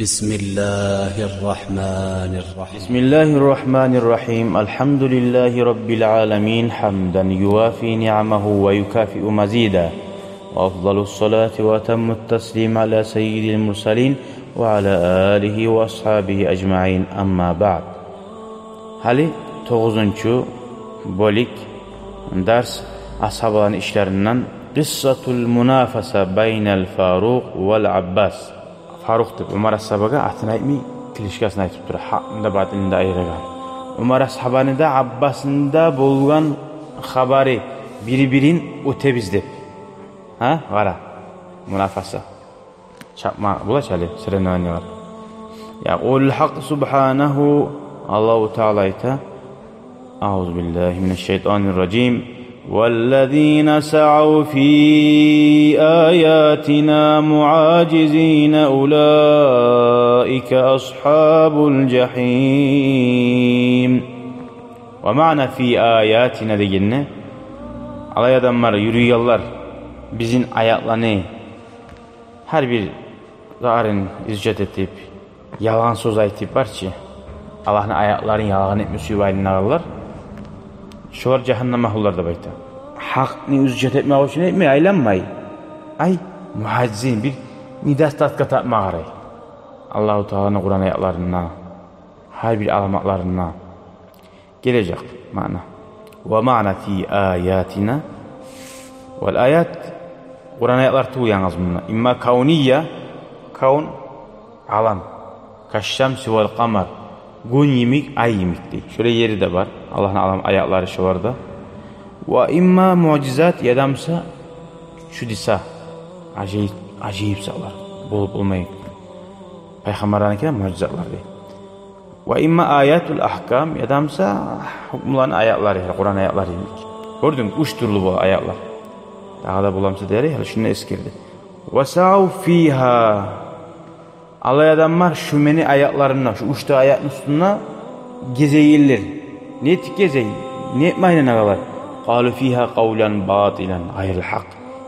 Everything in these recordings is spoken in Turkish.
بسم الله الرحمن الرحيم بسم الله الرحمن الرحيم الحمد لله رب العالمين حمدا يوافي نعمه ويكافئ مزيدا وأفضل الصلاة وأتم التسليم على سيد المرسلين وعلى آله وأصحابه أجمعين أما بعد. Hali 9. bolik ders ashabların işlerinden Qissatul munafasa beynel Faruq vel Abbas. Faruq deb Umar ashabaga atini aytmay klishkasini aytib turdi. Haqda batilda ayiragan. Umar ashabanida Abbasında bo'lgan xabari biri-birin o'tamiz deb. Ha? Qara. Munafasa. Chapma bo'lachali sirenanilar. Yaqul haq subhanahu Allahu Teala ayta. Auzu billahi mineşşeytanirracim. وَالَّذِينَ سَعَوْا فِي آيَاتِنَا مُعَاجِزِينَ أُولَٰئِكَ أَصْحَابُ الْجَحِيمِ. وَمَعْنَا فِي آيَاتِنَا deginne alay adamlar yürüyorlar bizim ayaklarını her bir zarın izcet etip yalan söz aytip var ki Allah'ın ayaklarını yalan etmesi vaylini ağırlar. Şolar cehennem mahullar da bayta. Hakkını üzcet etmek için etmeye aylanmayı. Ay muhaccizin bir nidas tatkat atma garay. Allah-u Teala'nın Kur'an ayetlerine, her bir alamatlarına gelecek mana. Ve ma'na fi ayatina. Vel ayat Kur'an ayetler tuğ yalnız bununla. İmma kavniyye, kavn alam. Kaşşemsi vel kamar. Gün yemik, ay yemik değil. Şöyle yeri de var. Allah'ın alam ayakları şu var da. Ve imma mucizat yadamsa şu disa. Acayip sağlar. Bulup olmayın. Peygamberlerine kadar mucizatlar değil. Ve imma ayatul ahkam yadamsa hükümlerin ayakları. Kur'an ayakları yemik. Gördün üç türlü bu ayaklar. Daha da bulamsa değeri. Şunu eskirdi. Ve sa'u fiha. Allah adamlar şu meni ayaklarına, şu uçta ayakın üstüne gezeyirler. Ne ettik gezeyi? Ne etmeyle ağalar? Qalu fiha qavlan batilan gayril haq.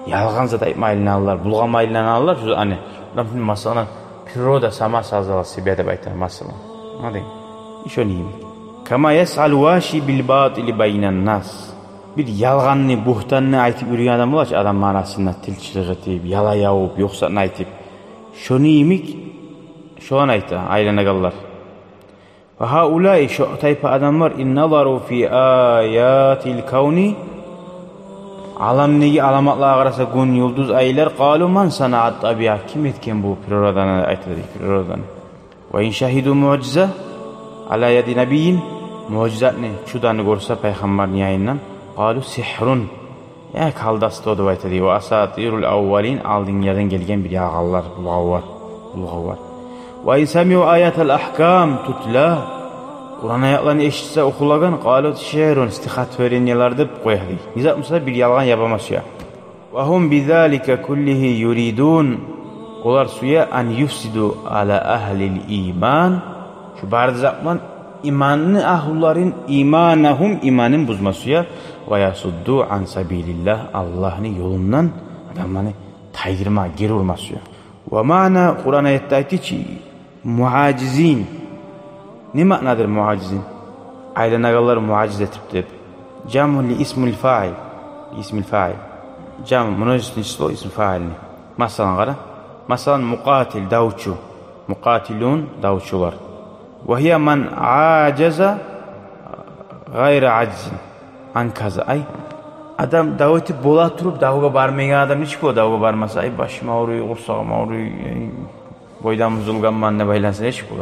Yalğan zat etmeyle ağalar, bulgamayla ağalar. Şu hani, Rabbim masalan, piroda sama sazalası bir de baytar masalan. Ne diyeyim? İş öneyim. Kama yes'al vaşi bil batili beynen nas. Bir yalğanını, buhtanını aytip yürüyen adam olar ki, adam manasında tilçilik etip, yala yavup, yoksa ne aytip. Şunu yemik, şu an ayta, aylana qallar. Ve haulâi şu tayfa adamlar innadaru fi ayatil kavni alamnigi alamatla qarasa gün yıldız aylar qalu man sana'at tabi'a kim etken bu piroradan aytadi piroradan. Ve in shahidu mucize ala yadi nabiyyin mucizat ne şudanı görse peygamber yayından qalu sihrun ya kaldastı o da aytadi ve asatirul awwalin aldın yerden gelgen bir yağallar bulğavar. Ve insamiu ayatel ahkam tutla Kur'an ayetlerini eşitse okulagan qalut şe'run istihat verenler de koyardı. Nizam mesela bir yalan yapamaz ya. Ve hum bizalika kullihi yuridun. Olar suya an yufsidu ala ahlil iman. Şu bardı zaman imanını ahulların imanahum imanın bozması ya. Ve yasuddu an sabilillah Allah'ın yolundan adamlarını taydırma, geri vurması ya. Ve ma'na Kur'an ayette ayeti ki muacizin. Ne ma'nadır muacizin? Aylan ağalar muaciz etipdir. Cam'un li ismil fa'il. İsmil fa'il. Cam münacizin ismi ismi fa'ilini. Masalan qara. Masalan muqatil davçu. Muqatilun davçular. Ve hiye man acaza gayri aczin. Ankaza ay. Adam daveti bola turup davuga barmayan adam hiç bu davuga barmasa ay başım ağrıyor, kursağım ağrıyor. Boydan muzulgan manne baylansın hiç bu.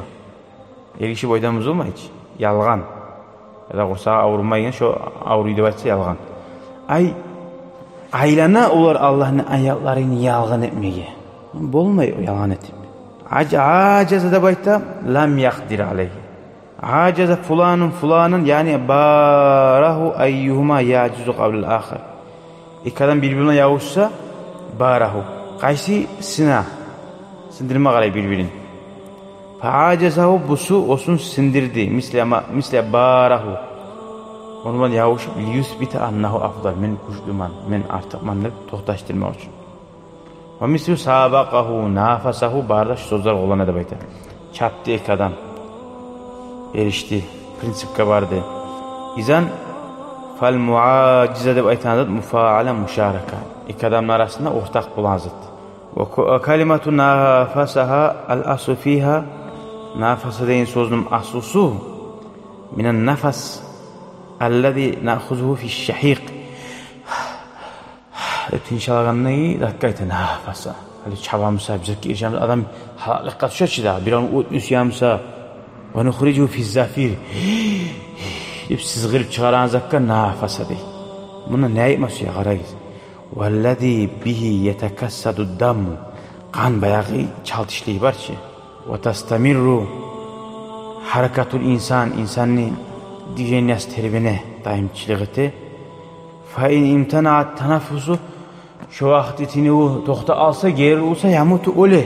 Bir kişi boydan muzulma hiç. Yalgan. Ya da kursağı ağrımayın şu ağrıyı da açsa yalgan. Ay aylana olur Allah'ın ayaklarını yalgan etmeye. Bolmuyor yalan etip. Acaza da bayta lam yakdir aleyhi. Acaza fulanın yani barahu ayyuhuma yacuzu qablil ahir. İkadan birbirine yavuşsa barahu. Qaysi sina. Sindirme qalay birbirin. Fa'acazahu busu osun sindirdi. Misle barahu. Ondan yavuşup liyusbita annahu afdal. Men kuşluman, men artık manlık tohtaştırma için. Ve mislu sabakahu nafasahu barda şu sözler olan da bayta. Çaptı ek adam. Erişti. Prinsipke vardı. İzan fal muacize de baytanad mufaale müşaraka. İki adamın arasında ortak bulan zıt. Ve kalimatu nafasaha al aslu fiha nafasa deyin sözünün aslusu minen nafas alladi na'khuzuhu fi şahik. Tinşalağanlığı dakikayta nafasa. Hali çabamsa bize gireceğimiz adam halakka düşer bir an ötmüş yamsa ve nukhrijuhu fi zafir. Hep siz girip çıkaranız dakika nafasa dey. Buna ne yapması ya qarayız. Vellezî bihi yetekassadu dammu. Kan bayağı çaltışlığı var ki. Ve tastamirru harakatul insanı dijeniyas terbine daimçiliği. Fa in imtanaat tanaffusu şu vaktitini o toxta alsa gelir olsa yamutu öyle.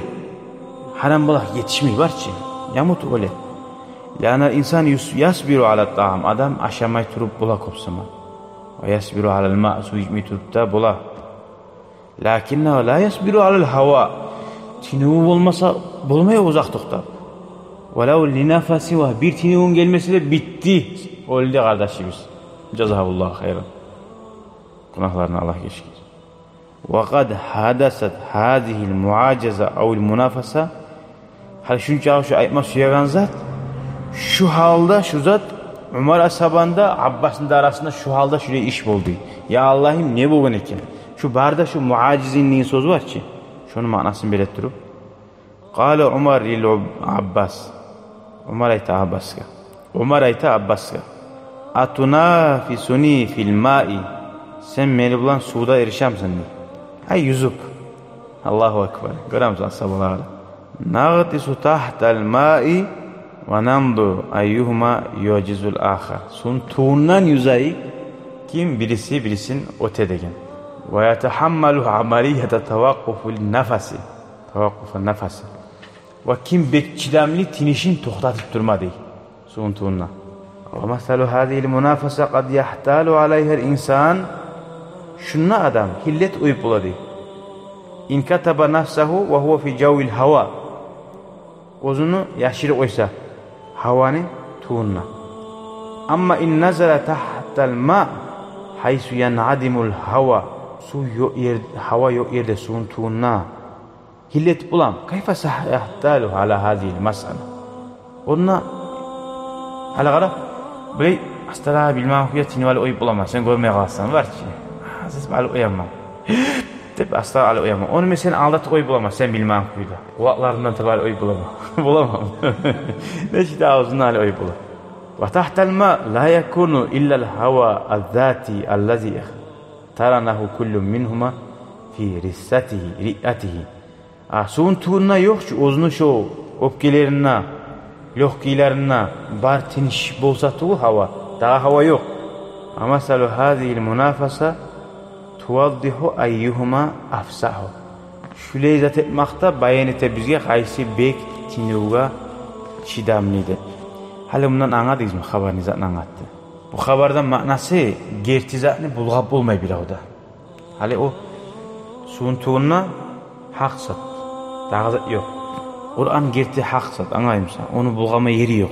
Haram bulak yetişmiyor var ki. Yamutu öyle. Yani insan yasbiru ala ta'am. Adam aşamay turup bulak kopsama. Ve yasbiru alal ma' su içmeyi turup da bulak. Lakinnehu la yasbiru alal hava. Tinuğu olmasa bulmaya uzak tutar. Velav li nefesi var. Bir tinuğun gelmesi de bitti. Öldü kardeşimiz. Cezahullah hayran. Günahlarını Allah geçir. Ve kad hadasat hadihil muacaza avil munafasa. Hal şunca şu aytma suyagan zat. Şu halda şu zat Umar ashabanda Abbas'ın da arasında şu halda şuraya iş oldu. Ya Allah'ım ne bu ekan? Şu barda şu muacizinliğin sözü var ki. Şunun manasını belirttirip. Kale Umar lil Abbas. Umar ayta Abbas'a. Atunafisuni fil ma'i. Sen meni bulan suda erişemsin diye. Ay yüzüp. Allahu Ekber. Görüyor musun sabahları? Nağtisu tahtal ma'i ve nandu ayyuhuma yucizul ahar. Sun tuğundan yüzeyi kim birisinin ötedegen. Ve yetehammalu amaliyete tevakkuful nefesi. Tevakkuful nefesi. Ve kim bekçidamli tinişin toxtatıp durma dey. Sun tuğundan. Ve mesalu hadihil münafasa kad yahtalu aleyher insan. Şunna adam hillet uyup buladı. İn kataba nafsahu ve huve fi cevil hava. Ozunu yaşırı oysa havanın tuğunna. Amma in nazara tahtal ma haysu yanadimul hava. Su yok yerde, hava yok yerde suyun tuğunna. Hillet bulam. Kayfa sahihtalu ala hadihil mas'ala. Onunla hala gara böyle astara bilmem kuyatini vali uyup bulamaz. Sen görmeye kalsan var ki. Siz alı uyanma. Tabi asla alı uyanma. Onu mesela aldatı oy bulamaz. Sen bilmem kuydu. Kulaklarından tabi alı oy bulamam. Bulamam. Ne işte ağzından alı oy bulamam. Ve tahtal ma la yakunu illal hava al-zati allazi taranahu kullu minhuma fi ri'atihi. Suyun tuğunna yok şu ozunu şu öpkelerine, lohkilerine bar tiniş bolsa tuğu hava. Daha hava yok. Ama salu hadihil münafasa tuvaddihu ayyuhuma afsahu. Şöyle izah etmekte bayan ete bizge qaysi bek tinuga çidamlıydı. Hali bundan anladınız mı? Haberini zaten anlattı. Bu haberden manası gertizatını bulgap olmay bir avda. Hali o suyun tuğunna hak sat. Dağızat yok. Kur'an gerti hak sat. Anlayımsa. Onu bulgama yeri yok.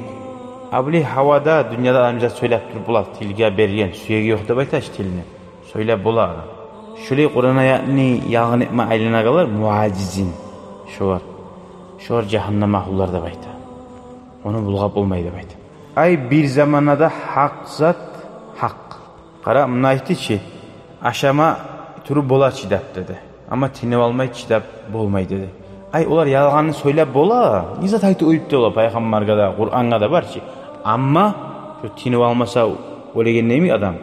Abli havada dünyada adamıza söylep durup bulak. Tilge beriyen. Suya yok da baytaş tilini. Söyle bulak. Şöyle Kur'an'a yağın etme aylına kalır. Muacizin. Şu var cehennem mahullar da bayta. Onu bulgap olmayı da bayta. Ay bir zamanada hak zat hak. Kara mınaytı ki aşama turu bola çidap dedi. Ama tinib almay çidap bolmay dedi. Ay olar yalğanını söylep bola. Nizat aytı uyup da ola. Peygamberga da Kur'an'a da var ki. Ama şu tinib almasa olegen neymi adam?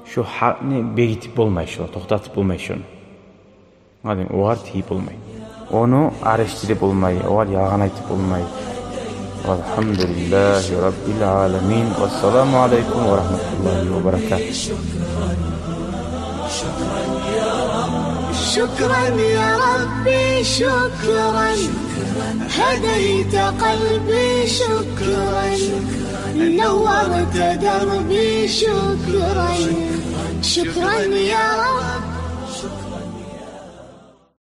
Şu hakni begitip olmay şu. Toxtatıp olmay şunu. Madem oğar tiyip olmay. Onu araştırıp olmay. Oğar yalğan aytıp olmay. Elhamdülillahi Rabbil alemin. Vesselamu aleyküm ve rahmetullahi ve berekatuhu. شكرا يا ربي شكرا هديت قلبي شكرا نورت دربي شكرا شكرا يا ربي